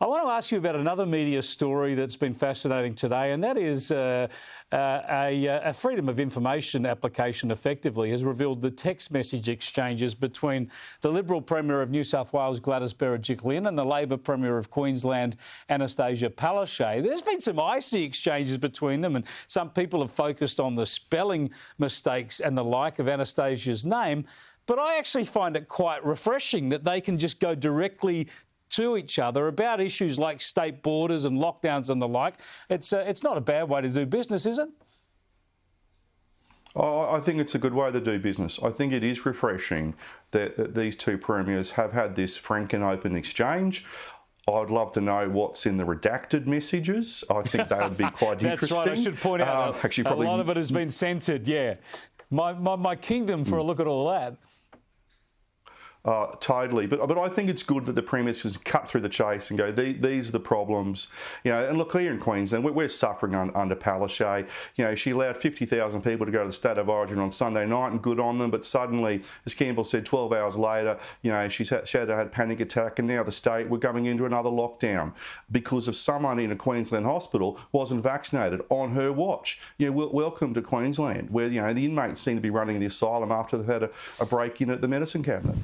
I want to ask you about another media story that's been fascinating today, and that is a Freedom of Information application effectively has revealed the text message exchanges between the Liberal Premier of New South Wales, Gladys Berejiklian, and the Labor Premier of Queensland, Senator Palaszczuk. There's been some icy exchanges between them, and some people have focused on the spelling mistakes and the like of Anastasia's name. But I actually find it quite refreshing that they can just go directly to each other about issues like state borders and lockdowns and the like. It's not a bad way to do business, is it? I think it's a good way to do business. I think it is refreshing that these two premiers have had this frank and open exchange. I'd love to know what's in the redacted messages. I think that would be quite That's interesting. That's right. I should point out actually, probably a lot of it has been censored, yeah. My kingdom for a look at all that. Totally, but I think it's good that the Premier's can cut through the chase and go, these are the problems, and look, here in Queensland, we're suffering under Palaszczuk. She allowed 50,000 people to go to the State of Origin on Sunday night, and good on them, but suddenly, as Campbell said, 12 hours later, she had a panic attack, and now the state, we're going into another lockdown because of someone in a Queensland hospital wasn't vaccinated on her watch. Welcome to Queensland, where the inmates seem to be running the asylum after they've had a break-in at the medicine cabinet.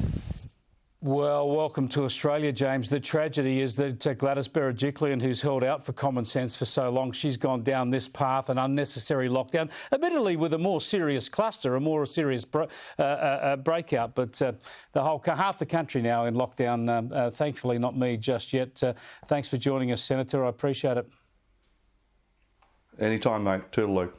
Well, welcome to Australia, James. The tragedy is that Gladys Berejiklian, who's held out for common sense for so long, she's gone down this path, an unnecessary lockdown, admittedly with a more serious cluster, a more serious breakout. But half the country now in lockdown, thankfully not me just yet. Thanks for joining us, Senator. I appreciate it. Anytime, mate. Toodaloo.